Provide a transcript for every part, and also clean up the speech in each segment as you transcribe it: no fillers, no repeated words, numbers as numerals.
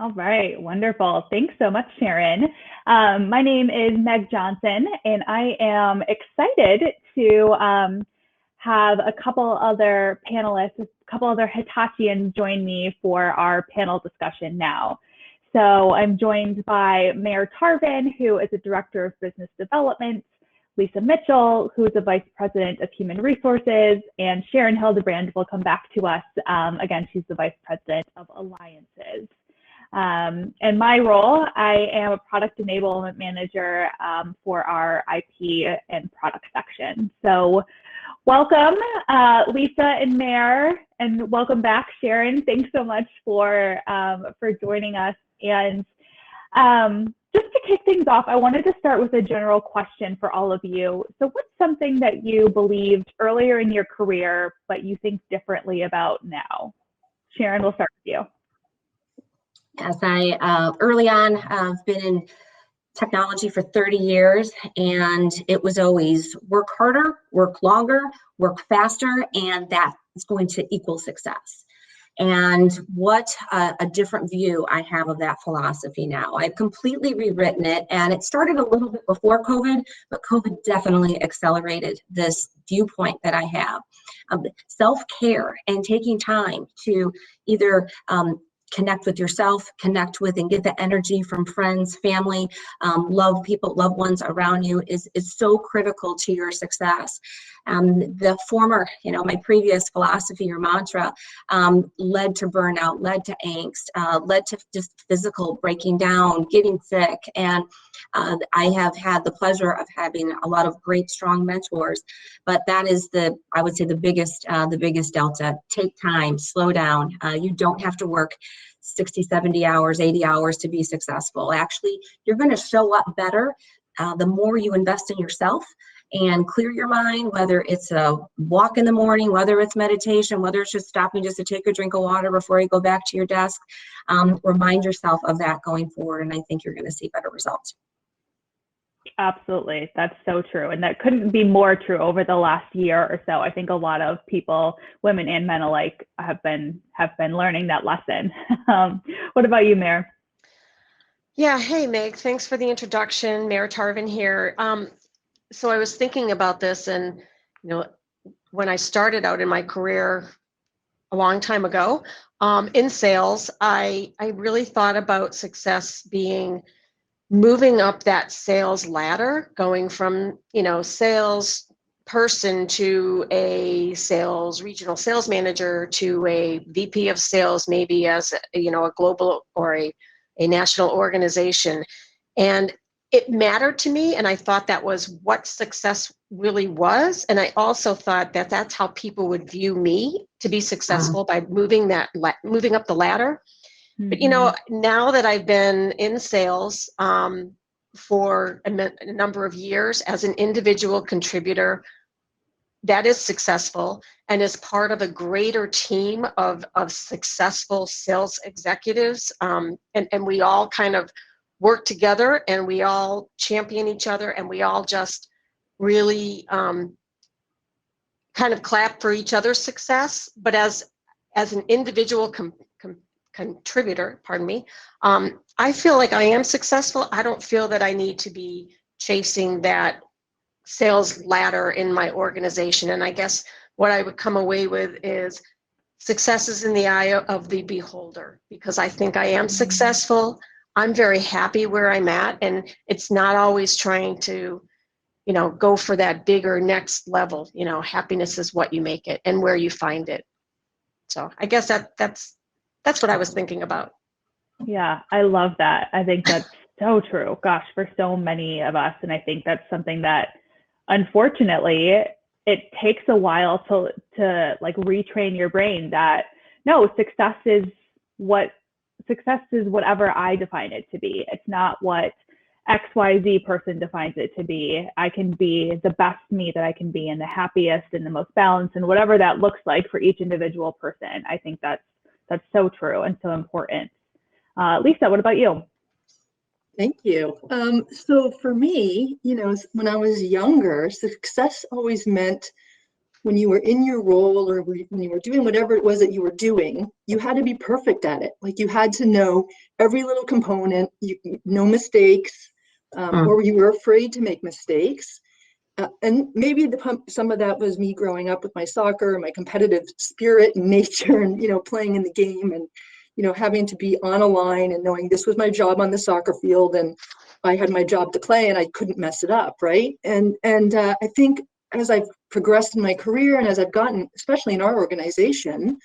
All right, wonderful. Thanks so much, Sharon. My name is Meg Johnson, and I am excited to have a couple other panelists, a couple other Hitachians join me for our panel discussion now. So I'm joined by Mayor Tarvin, who is a Director of Business Development, Lisa Mitchell, who is a Vice President of Human Resources, and Sharon Hildebrand will come back to us. Again, she's the Vice President of Alliances. In my role, I am a Product Enablement Manager for our IP and product section. So welcome, Lisa and Mayor, and welcome back, Sharon. Thanks so much for joining us. And just to kick things off, I wanted to start with a general question for all of you. So what's something that you believed earlier in your career, but you think differently about now? Sharon, we'll start with you. Yes, I early on have been in technology for 30 years, and it was always work harder, work longer, work faster, and that is going to equal success. And what a different view I have of that philosophy now. I've completely rewritten it, and it started a little bit before COVID, but COVID definitely accelerated this viewpoint that I have. Self-care and taking time to either connect with yourself, connect with and get the energy from friends, family, love people, loved ones around you is so critical to your success. The former, my previous philosophy or mantra led to burnout, led to angst, led to just physical breaking down, getting sick. And I have had the pleasure of having a lot of great, strong mentors, but that is I would say the biggest delta. Take time, slow down. You don't have to work 60, 70 hours, 80 hours to be successful. Actually, you're going to show up better the more you invest in yourself and clear your mind, whether it's a walk in the morning, whether it's meditation, whether it's just stopping just to take a drink of water before you go back to your desk. Remind yourself of that going forward, and I think you're going to see better results. Absolutely. That's so true. And that couldn't be more true over the last year or so. I think a lot of people, women and men alike, have been learning that lesson. What about you, Mayor? Yeah. Hey, Meg. Thanks for the introduction. Mayor Tarvin here. So I was thinking about this, and when I started out in my career a long time ago in sales, I really thought about success being moving up that sales ladder, going from sales person to a regional sales manager to a VP of sales, maybe as a global or a national organization. And it mattered to me, and I thought that was what success really was. And I also thought that that's how people would view me to be successful, by moving up the ladder. But now that I've been in sales for a number of years as an individual contributor that is successful and is part of a greater team of successful sales executives, and we all kind of work together, and we all champion each other, and we all just really kind of clap for each other's success. But as an individual contributor, I feel like I am successful. I don't feel that I need to be chasing that sales ladder in my organization. And I guess what I would come away with is success is in the eye of the beholder, because I think I am successful. I'm very happy where I'm at, and it's not always trying to, go for that bigger next level. Happiness is what you make it and where you find it. So I guess that's what I was thinking about. Yeah, I love that. I think that's so true. Gosh, for so many of us. And I think that's something that, unfortunately, it takes a while to like retrain your brain that no, success is whatever I define it to be. It's not what XYZ person defines it to be. I can be the best me that I can be, and the happiest and the most balanced, and whatever that looks like for each individual person. I think that's so true and so important. Lisa, what about you? Thank you. So for me, when I was younger, success always meant when you were in your role or when you were doing whatever it was that you were doing, you had to be perfect at it. Like you had to know every little component, no mistakes, or you were afraid to make mistakes. And maybe some of that was me growing up with my soccer, my competitive spirit and nature, and playing in the game, and having to be on a line and knowing this was my job on the soccer field, and I had my job to play, and I couldn't mess it up, right? And I think as I've progressed in my career and as I've gotten, especially in our organization,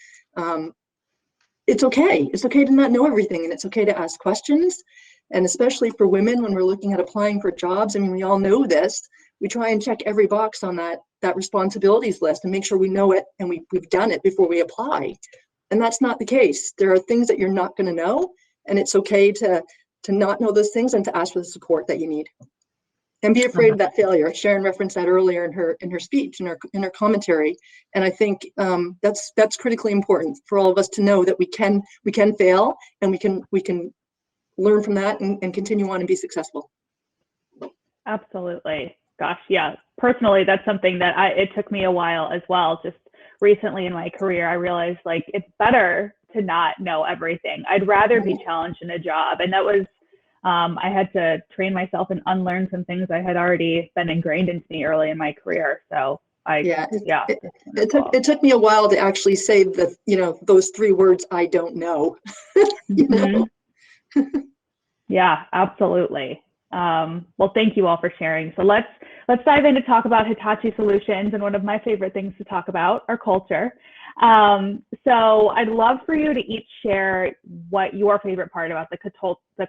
it's okay. It's okay to not know everything, and it's okay to ask questions. And especially for women, when we're looking at applying for jobs, I mean, we all know this. We try and check every box on that responsibilities list and make sure we know it and we've done it before we apply. And that's not the case. There are things that you're not going to know, and it's okay to not know those things and to ask for the support that you need. And be afraid of that failure. Sharon referenced that earlier in her speech, in her commentary, and I think that's critically important for all of us to know that we can fail, and we can learn from that and continue on and be successful. Absolutely. Gosh, yeah. Personally, that's something that it took me a while as well. Just recently in my career, I realized like it's better to not know everything. I'd rather be challenged in a job, and that was. I had to train myself and unlearn some things I had already been ingrained into me early in my career. So it took me a while to actually say those 3 words, I don't know. Yeah, absolutely. Well, thank you all for sharing. So let's dive in to talk about Hitachi Solutions, and one of my favorite things to talk about, our culture. So I'd love for you to each share what your favorite part about the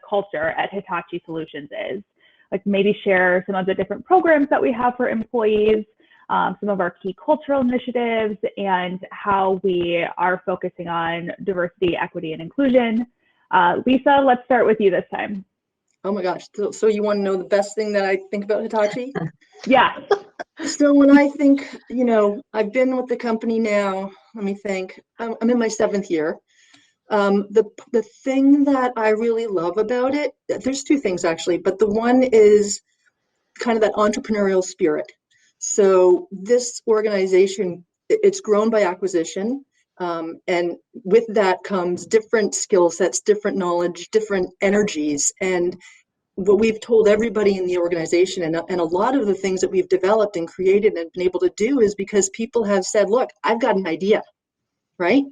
culture at Hitachi Solutions is. Like maybe share some of the different programs that we have for employees, some of our key cultural initiatives, and how we are focusing on diversity, equity, and inclusion. Lisa, let's start with you this time. Oh my gosh. So you want to know the best thing that I think about Hitachi? Yeah. So when I think, I've been with the company now, let me think, I'm in my 7th year. The thing that I really love about it, there's 2 things actually, but the one is kind of that entrepreneurial spirit. So this organization, it's grown by acquisition. And with that comes different skill sets, different knowledge, different energies. And what we've told everybody in the organization, and a lot of the things that we've developed and created and been able to do, is because people have said, look, I've got an idea, right?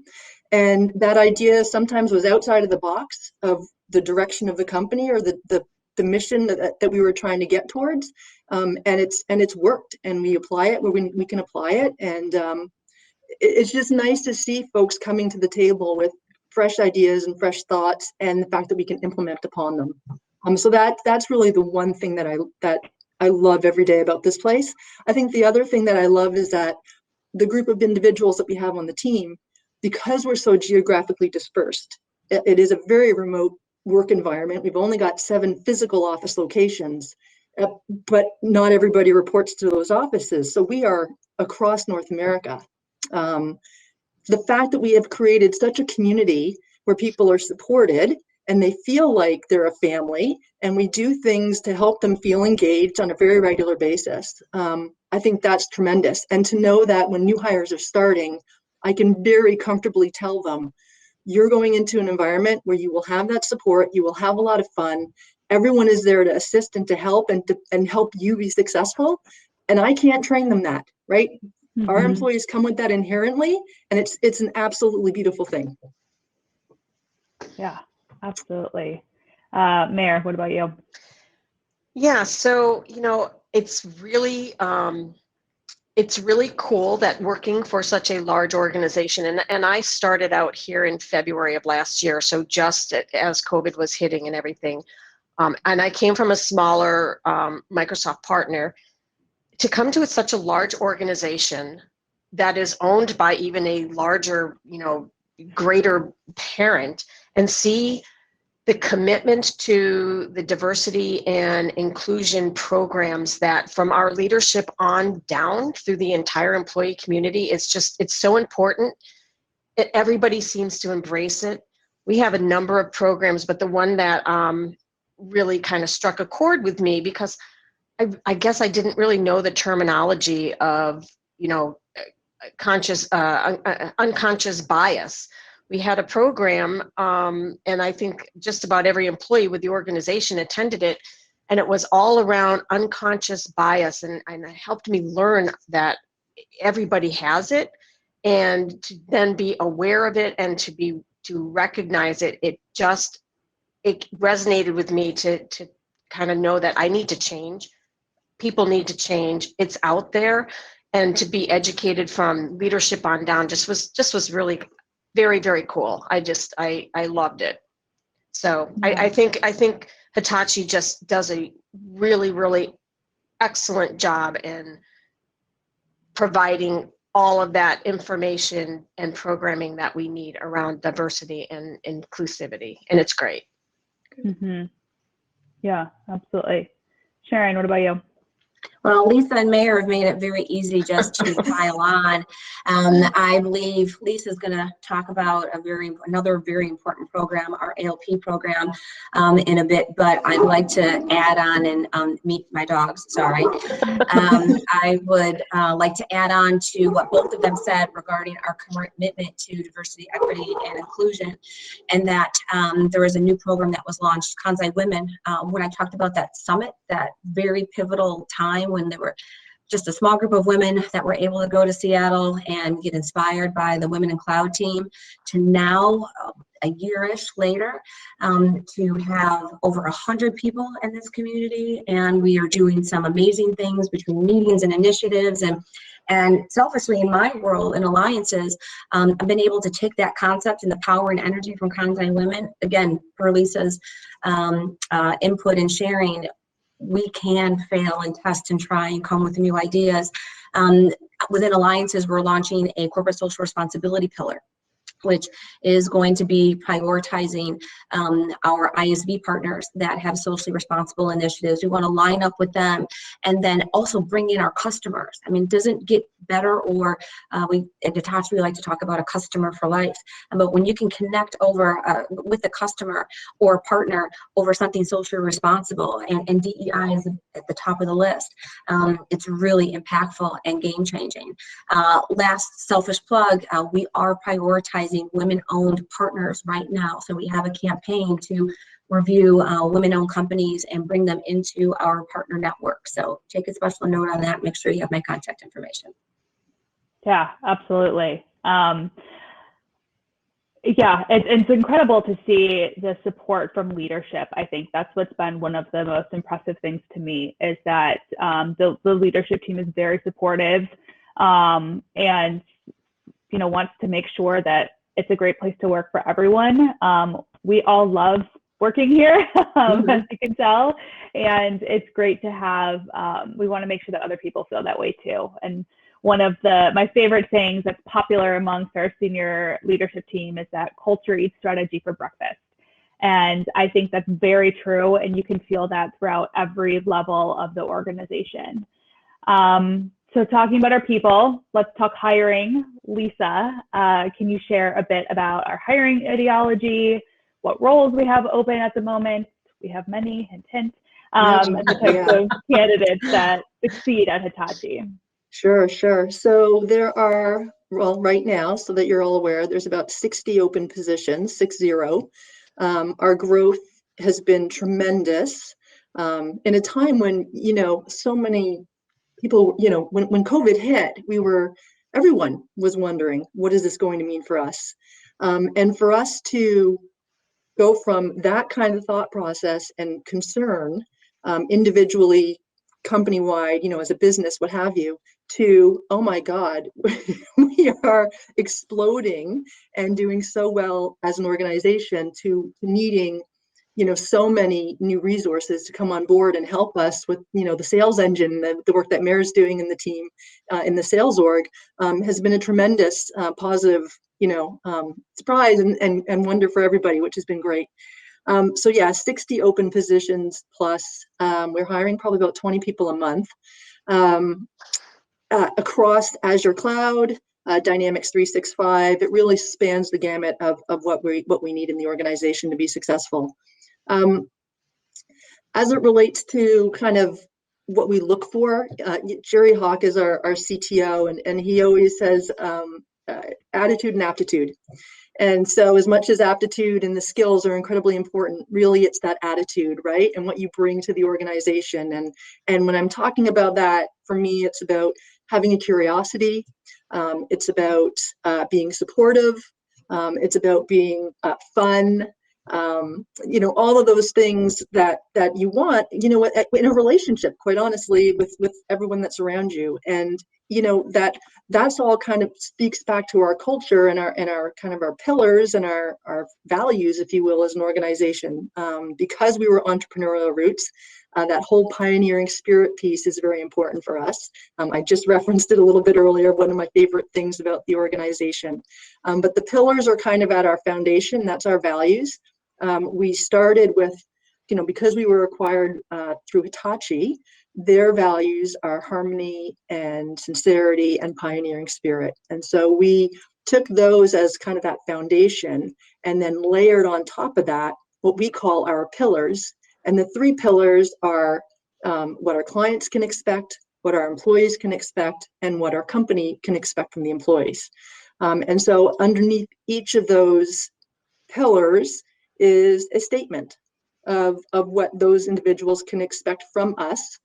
And that idea sometimes was outside of the box of the direction of the company or the mission that we were trying to get towards. And it's worked, and we apply it where we can apply it. And it's just nice to see folks coming to the table with fresh ideas and fresh thoughts, and the fact that we can implement upon them. So that's really the one thing that I love every day about this place. I think the other thing that I love is that the group of individuals that we have on the team, because we're so geographically dispersed, it is a very remote work environment. We've only got 7 physical office locations, but not everybody reports to those offices. So we are across North America. The fact that we have created such a community where people are supported and they feel like they're a family, and we do things to help them feel engaged on a very regular basis. I think that's tremendous. And to know that when new hires are starting, I can very comfortably tell them, you're going into an environment where you will have that support, you will have a lot of fun, everyone is there to assist and to help and help you be successful. And I can't train them that, right? Mm-hmm. Our employees come with that inherently, and it's an absolutely beautiful thing. Yeah. Absolutely. Mayor, what about you? Yeah, so, it's really cool that working for such a large organization, and I started out here in February of last year, so just as COVID was hitting and everything. And I came from a smaller Microsoft partner. To come to such a large organization that is owned by even a larger, greater parent, and see the commitment to the diversity and inclusion programs that from our leadership on down through the entire employee community, it's so important. Everybody seems to embrace it. We have a number of programs, but the one that really kind of struck a chord with me, because I guess I didn't really know the terminology of, unconscious bias. We had a program, and I think just about every employee with the organization attended it, and it was all around unconscious bias, and it helped me learn that everybody has it, and to then be aware of it and to recognize it. It resonated with me to kind of know that I need to change. People need to change. It's out there, and to be educated from leadership on down just was really very, very cool. I loved it. So Yeah. I think Hitachi just does a really, really excellent job in providing all of that information and programming that we need around diversity and inclusivity, and it's great. Mm-hmm. Yeah, absolutely. Sharon, what about you? Well, Lisa and Mayor have made it very easy just to pile on. I believe Lisa's going to talk about another very important program, our ALP program, in a bit, but I'd like to add on and meet my dogs, sorry. I would like to add on to what both of them said regarding our commitment to diversity, equity, and inclusion, and that there was a new program that was launched, Kansai Women. When I talked about that summit, that very pivotal time when there were just a small group of women that were able to go to Seattle and get inspired by the Women in Cloud team, to now, a year-ish later, to have over 100 people in this community. And we are doing some amazing things between meetings and initiatives. And selfishly, in my world in alliances, I've been able to take that concept and the power and energy from Kansai Women, again, per Lisa's input and sharing. We can fail and test and try and come with new ideas. Within alliances, we're launching a corporate social responsibility pillar, which is going to be prioritizing our ISV partners that have socially responsible initiatives. We want to line up with them and then also bring in our customers. I mean, it doesn't get better, or at Hitachi, we like to talk about a customer for life. But when you can connect over with the customer or partner over something socially responsible, and DEI is at the top of the list, it's really impactful and game changing. Last selfish plug, we are prioritizing women-owned partners right now. So we have a campaign to review women-owned companies and bring them into our partner network. So take a special note on that. Make sure you have my contact information. Yeah, absolutely. Yeah, it's incredible to see the support from leadership. I think that's what's been one of the most impressive things to me, is that the leadership team is very supportive, and wants to make sure that it's a great place to work for everyone. We all love working here, as you can tell, and it's great to have. We want to make sure that other people feel that way too. And one of my favorite sayings that's popular amongst our senior leadership team is that culture eats strategy for breakfast. And I think that's very true, and you can feel that throughout every level of the organization. So talking about our people, let's talk hiring. Lisa, can you share a bit about our hiring ideology, what roles we have open at the moment? We have many, hint, hint, and the types of candidates that succeed at Hitachi. Sure. So there are, well, right now, so that you're all aware, there's about 60 open positions, 60. Our growth has been tremendous in a time when, so many people, when COVID hit, everyone was wondering, what is this going to mean for us? And for us to go from that kind of thought process and concern, individually, company-wide, as a business, what have you, to, oh my God, we are exploding and doing so well as an organization, to needing, so many new resources to come on board and help us with, the sales engine, the work that Mayor's doing in the team, in the sales org, has been a tremendous positive, surprise and wonder for everybody, which has been great. So yeah, 60 open positions plus. We're hiring probably about 20 people a month across Azure Cloud, Dynamics 365. It really spans the gamut of what we need in the organization to be successful. As it relates to kind of what we look for. Jerry Hawk is our CTO, and he always says attitude and aptitude. And so as much as aptitude and the skills are incredibly important, really it's that attitude, right? And what you bring to the organization. And when I'm talking about that, for me, it's about having a curiosity. It's about being supportive. It's about being fun. All of those things that you want, in a relationship, quite honestly, with everyone that's around you. And that's all kind of speaks back to our culture and our kind of our pillars and our values, if you will, as an organization. Because we were entrepreneurial roots, that whole pioneering spirit piece is very important for us. I just referenced it a little bit earlier, one of my favorite things about the organization. But the pillars are kind of at our foundation. That's our values. We started with, because we were acquired through Hitachi, their values are harmony and sincerity and pioneering spirit. And so we took those as kind of that foundation and then layered on top of that what we call our pillars. And the 3 pillars are what our clients can expect, what our employees can expect, and what our company can expect from the employees. And so underneath each of those pillars is a statement of what those individuals can expect from us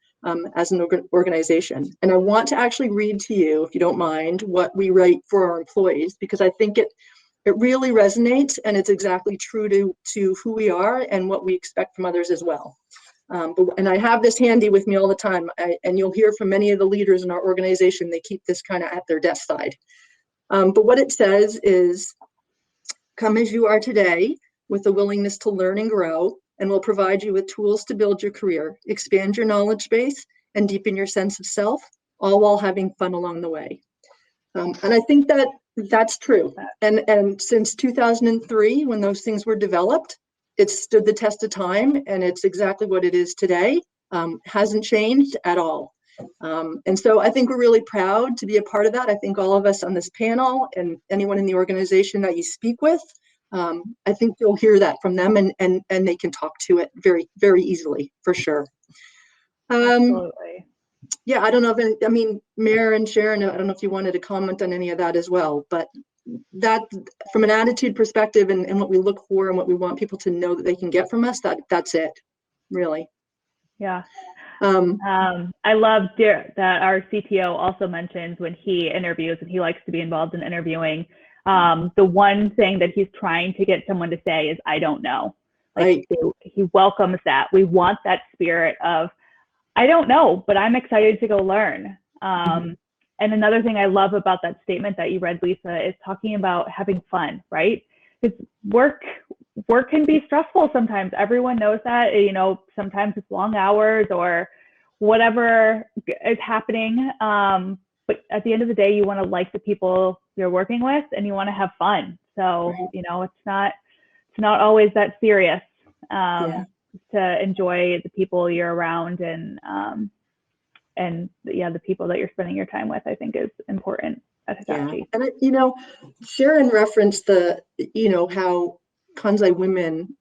as an organization. And I want to actually read to you, if you don't mind, what we write for our employees, because I think it really resonates and it's exactly true to who we are and what we expect from others as well. And I have this handy with me all the time, and you'll hear from many of the leaders in our organization, they keep this kind of at their desk side. But what it says is, come as you are today with a willingness to learn and grow, and we'll provide you with tools to build your career, expand your knowledge base, and deepen your sense of self, all while having fun along the way. And I think that's true. And since 2003, when those things were developed, it's stood the test of time, and it's exactly what it is today. Hasn't changed at all. And so I think we're really proud to be a part of that. I think all of us on this panel and anyone in the organization that you speak with, I think you'll hear that from them, and they can talk to it very, very easily, for sure. Absolutely. Yeah, I don't know if Mayor and Sharon, I don't know if you wanted to comment on any of that as well, but that from an attitude perspective and what we look for and what we want people to know that they can get from us, that's it, really. Yeah. I love that our CTO also mentions when he interviews, and he likes to be involved in interviewing, the one thing that he's trying to get someone to say is, I don't know. Like, right. He welcomes that. We want that spirit of, I don't know, but I'm excited to go learn. And another thing I love about that statement that you read, Lisa, is talking about having fun, right? Because work can be stressful sometimes. Everyone knows that, sometimes it's long hours or whatever is happening. But at the end of the day, you want to like the people you're working with, and you want to have fun. So, right. It's not always that serious. To enjoy the people you're around and the people that you're spending your time with, I think is important at Hitachi. Yeah. And Sharon referenced how Kansai Women,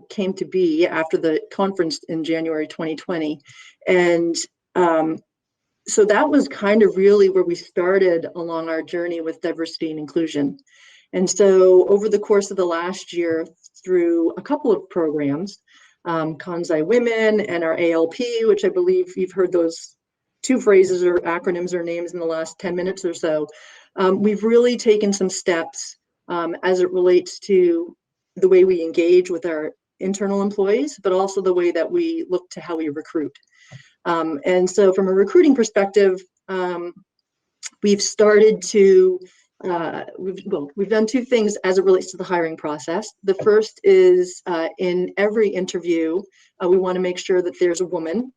came to be after the conference in January 2020. And so that was kind of really where we started along our journey with diversity and inclusion. And so over the course of the last year, through a couple of programs, Kansai Women and our ALP, which I believe you've heard those 2 phrases or acronyms or names in the last 10 minutes or so, we've really taken some steps as it relates to the way we engage with our internal employees, but also the way that we look to how we recruit. And so from a recruiting perspective, we've started to we've done 2 things as it relates to the hiring process. The first is in every interview, we want to make sure that there's a woman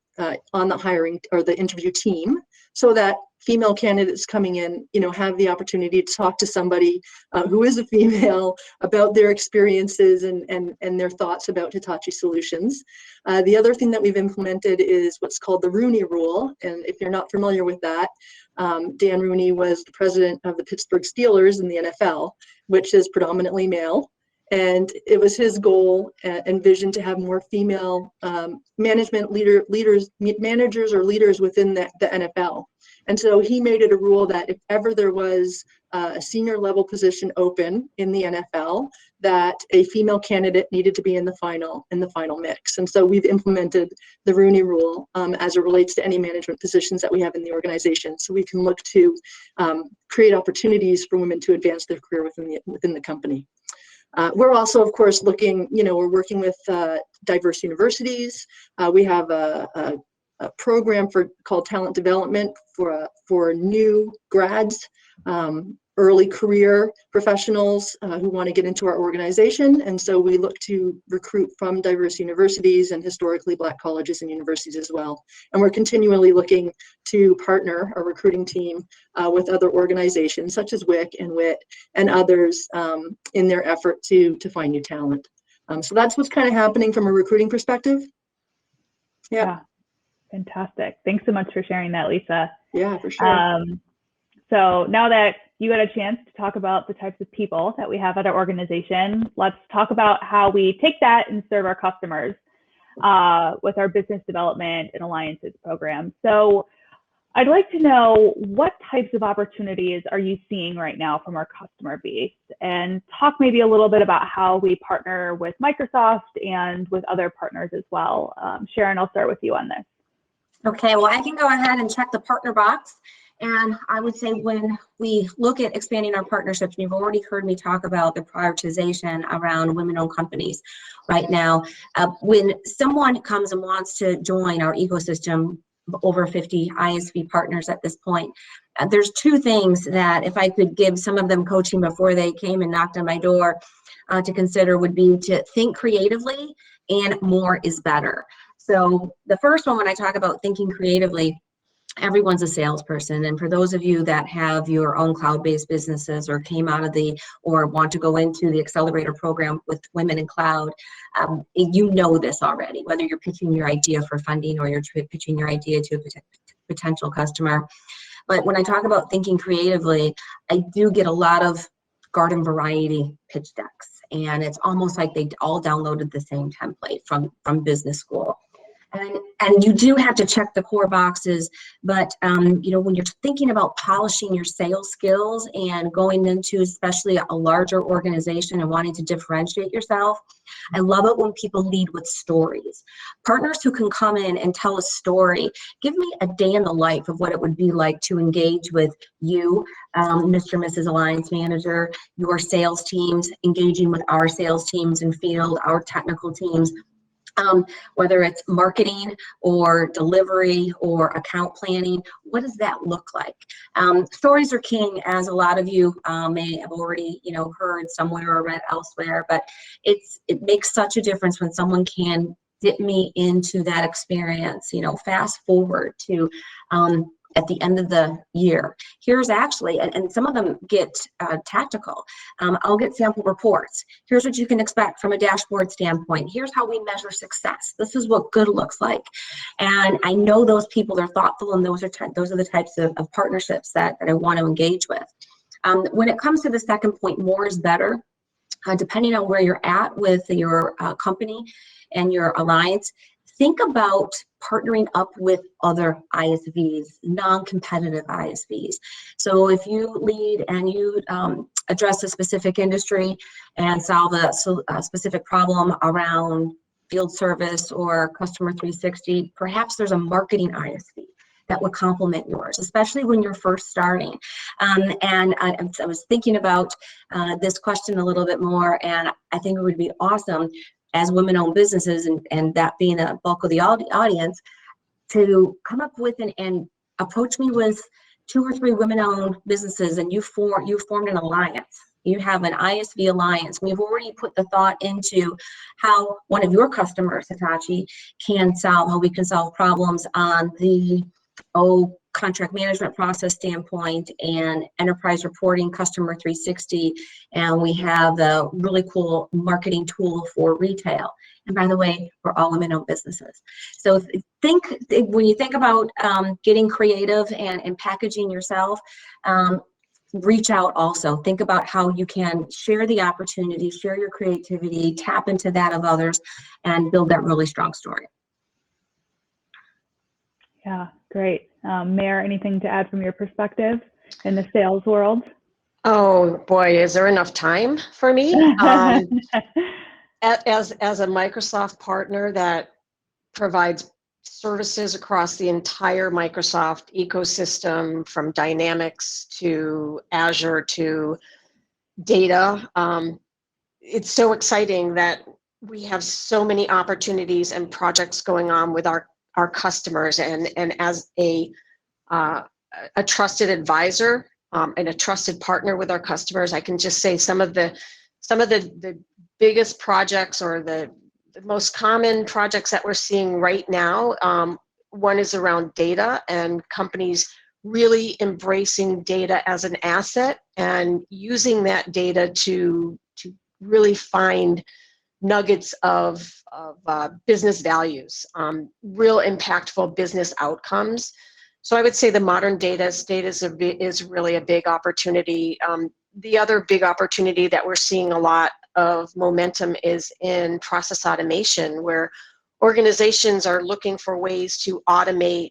on the hiring or the interview team, so that female candidates coming in, have the opportunity to talk to somebody who is a female about their experiences and their thoughts about Hitachi solutions. The other thing that we've implemented is what's called the Rooney Rule. And if you're not familiar with that, Dan Rooney was the president of the Pittsburgh Steelers in the NFL, which is predominantly male. And it was his goal and vision to have more female managers or leaders within the NFL. And so he made it a rule that if ever there was a senior level position open in the NFL, that a female candidate needed to be in the final mix. And so we've implemented the Rooney Rule as it relates to any management positions that we have in the organization. So we can look to create opportunities for women to advance their career within the company. We're also, of course, looking, we're working with diverse universities. We have a program called talent development for new grads, early career professionals who want to get into our organization. And so we look to recruit from diverse universities and historically Black colleges and universities as well. And we're continually looking to partner our recruiting team with other organizations such as WIC and WIT and others in their effort to find new talent. So that's what's kind of happening from a recruiting perspective. Yeah. Fantastic. Thanks so much for sharing that, Lisa. Yeah, for sure. So now that you had a chance to talk about the types of people that we have at our organization, let's talk about how we take that and serve our customers with our business development and alliances program. So I'd like to know, what types of opportunities are you seeing right now from our customer base? And talk maybe a little bit about how we partner with Microsoft and with other partners as well. Sharon, I'll start with you on this. Okay, well, I can go ahead and check the partner box. And I would say when we look at expanding our partnerships, you've already heard me talk about the prioritization around women-owned companies right now. When someone comes and wants to join our ecosystem, over 50 ISV partners at this point, there's two things that if I could give some of them coaching before they came and knocked on my door to consider would be to think creatively, and more is better. So the first one, when I talk about thinking creatively, everyone's a salesperson. And for those of you that have your own cloud-based businesses or came out of or want to go into the accelerator program with Women in Cloud, you know this already, whether you're pitching your idea for funding or you're pitching your idea to a potential customer. But when I talk about thinking creatively, I do get a lot of garden variety pitch decks. And it's almost like they all downloaded the same template from business school. And you do have to check the core boxes, but when you're thinking about polishing your sales skills and going into especially a larger organization and wanting to differentiate yourself, I love it when people lead with stories. Partners who can come in and tell a story. Give me a day in the life of what it would be like to engage with you, Mr. and Mrs. Alliance Manager, your sales teams, engaging with our sales teams in field, our technical teams. Whether it's marketing or delivery or account planning, what does that look like? Stories are king, as a lot of you may have already heard somewhere or read elsewhere, but it makes such a difference when someone can dip me into that experience. Fast forward to at the end of the year. Here's actually, and some of them get tactical. I'll get sample reports. Here's what you can expect from a dashboard standpoint. Here's how we measure success. This is what good looks like. And I know those people are thoughtful, and those are the types of partnerships that I want to engage with. When it comes to the second point, more is better. Depending on where you're at with your company and your alliance, think about partnering up with other ISVs, non-competitive ISVs. So if you lead and you address a specific industry and solve a specific problem around field service or customer 360, perhaps there's a marketing ISV that would complement yours, especially when you're first starting. And I was thinking about this question a little bit more, and I think it would be awesome as women-owned businesses, and that being a bulk of the audience, to come up with and approach me with 2 or 3 women-owned businesses, and you formed an alliance. You have an ISV alliance. We've already put the thought into how one of your customers, Hitachi, how we can solve problems on the contract management process standpoint and enterprise reporting, customer 360, and we have a really cool marketing tool for retail. And by the way, we're all women-owned businesses. So when you think about getting creative and packaging yourself, reach out also. Think about how you can share the opportunity, share your creativity, tap into that of others, and build that really strong story. Yeah, great. Mayor, anything to add from your perspective in the sales world? Oh boy, is there enough time for me? As a Microsoft partner that provides services across the entire Microsoft ecosystem, from Dynamics to Azure to data, it's so exciting that we have so many opportunities and projects going on with our customers, and as a trusted advisor and a trusted partner with our customers, I can just say some of the biggest projects, or the most common projects that we're seeing right now. One is around data, and companies really embracing data as an asset and using that data to really find nuggets of business values, real impactful business outcomes. So I would say the modern data state is really a big opportunity. The other big opportunity that we're seeing a lot of momentum is in process automation, where organizations are looking for ways to automate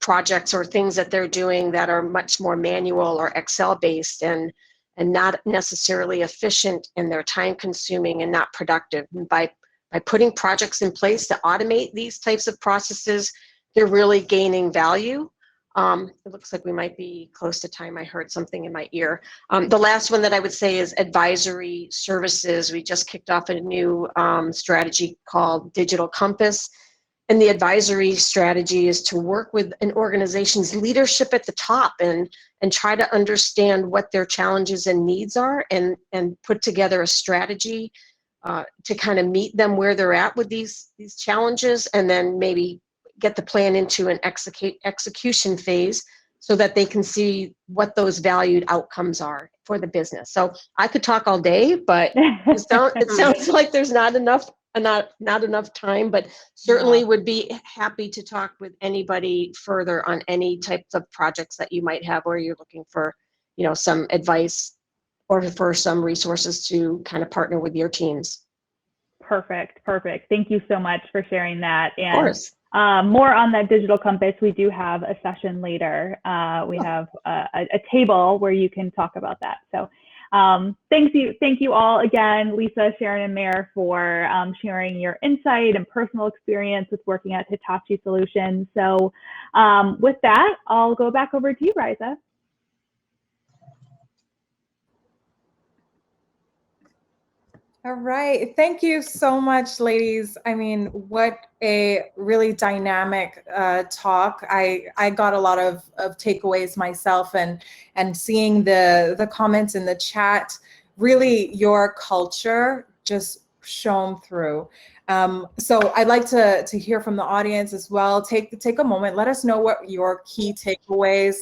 projects or things that they're doing that are much more manual or Excel based, and not necessarily efficient, and they're time consuming and not productive. And by putting projects in place to automate these types of processes, they're really gaining value. It looks like we might be close to time. I heard something in my ear. The last one that I would say is advisory services. We just kicked off a new strategy called Digital Compass. And the advisory strategy is to work with an organization's leadership at the top and try to understand what their challenges and needs are, and put together a strategy to kind of meet them where they're at with these challenges, and then maybe get the plan into an execution phase so that they can see what those valued outcomes are for the business. So I could talk all day, but it sounds like there's not enough time, but certainly would be happy to talk with anybody further on any types of projects that you might have, or you're looking for, some advice or for some resources to kind of partner with your teams. Perfect. Thank you so much for sharing that. And of course. More on that digital compass, we do have a session later. We have a table where you can talk about that. So thank you all again, Lisa, Sharon, and Mayor, for sharing your insight and personal experience with working at Hitachi Solutions. So with that, I'll go back over to you, Riza. All right. Thank you so much, ladies. I mean, what a really dynamic talk. I got a lot of takeaways myself, and seeing the comments in the chat, really your culture just shone through. So I'd like to hear from the audience as well. Take a moment. Let us know what your key takeaways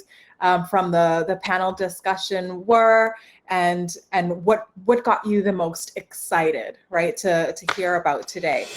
from the panel discussion were, and what got you the most excited, right, to hear about today.